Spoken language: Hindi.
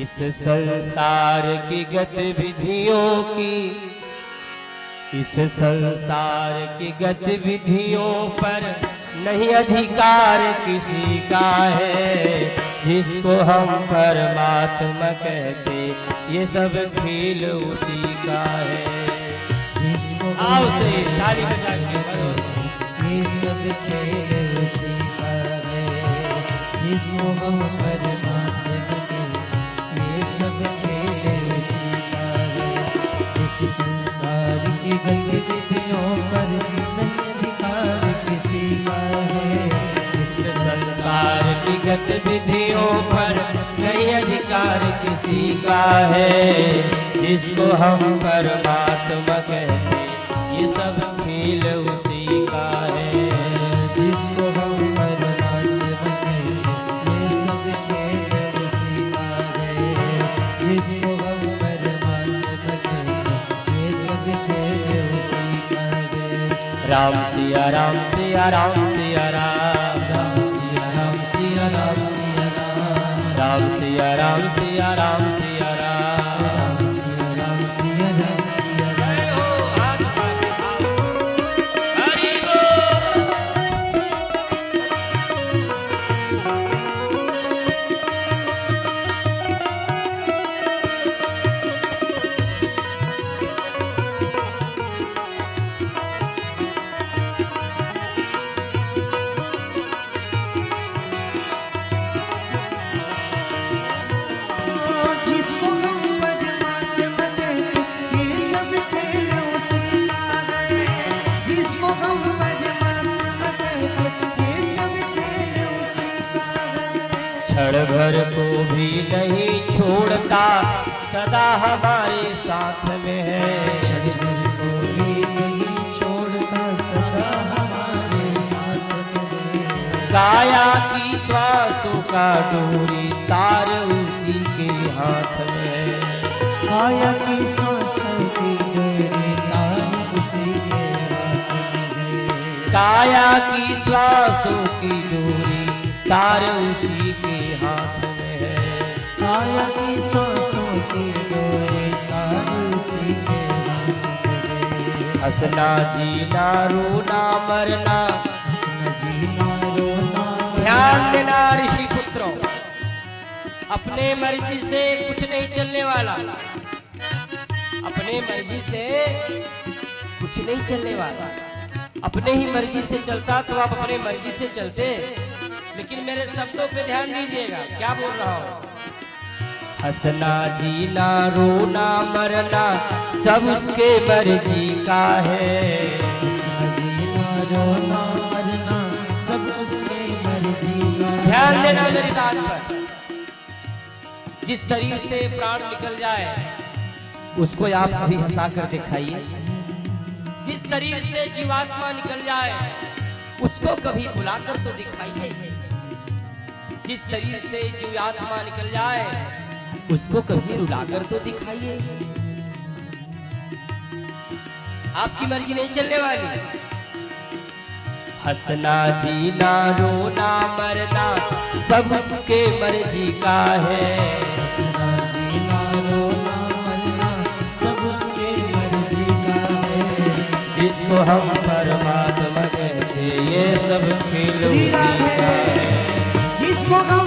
इस संसार की गतिविधियों की, इस संसार की गतिविधियों पर नहीं अधिकार किसी का है। जिसको हम परमात्मा कहते ये सब खेल उसी का है। जिसको आओ से ताली बजा के करो, ये सब खेल उसी का है। जिसको हम परमात्मा कहते ये सब खेल उसी का है। इस संसार की गतिविधियों पर नहीं अधिकार किसी का है। इस संसार की गतिविधियों पर नहीं अधिकार किसी का है। जिसको हम परमात्मा कहते ये सब खेल उसी का है। जिसको हम परमात्मा कहते ये सब खेल उसी का है। जिसको हम परमात्मा कहते ये सब खेल उसी का है। राम सिया राम सिया राम सिया राम, राम सिया राम सिया राम सिया राम, राम सिया राम सिया राम सिया राम। राम सिया राम सिया राम सिया राम। जय हो, हाथ उठा के आओ। हरि बोल। जिसको हम परमात्मा कहते ये सब खेल उसी का है। जिसको हम परमात्मा कहते ये सब खेल उसी का है। क्षण भर को भी नहीं छोड़ता, सदा हमारे साथ में है। क्षण को भी नहीं छोड़ता, सदा हमारे साथ में है। काया की श्वासों का डोरी तार उसी के हाथ में है। काया की सांसों की डोरी तार उसी के हाथ में है। काया की श्वासों की डोरी तार उसी के हाथ में है। काया की सांसों की डोरी तार उसी के हाथ में है। हंसना जीना रोना मरना, हंसना जीना रोना ध्यान देना ऋषि पुत्रों, अपने मर्जी से कुछ नहीं चलने वाला। अपने मर्जी से कुछ नहीं चलने वाला। अपने ही मर्जी से चलता तो आप अपने मर्जी से चलते। लेकिन मेरे शब्दों पे ध्यान दीजिएगा, क्या बोल रहा हूँ। हंसना जीना रोना मरना सब उसके मर्जी का है। हंसना जीना रोना मरना सब उसके मर्जी का है। ध्यान देना मेरी बात पर। जिस शरीर से प्राण निकल जाए उसको आप कभी हंसा कर दिखाइए। जिस शरीर से जीवात्मा निकल जाए उसको कभी बुलाकर तो दिखाइए। जिस शरीर से जीवात्मा निकल जाए उसको कभी रुलाकर तो दिखाइए। आपकी मर्जी नहीं चलने वाली। हंसना जीना रोना मरना सब उसके मर्जी का है। हंसना जीना रोना मरना सब उसके मर्जी का है। जिसको हम परमात्मा कहते ये सब खेल श्री उसी का राधे। है। जिसको हम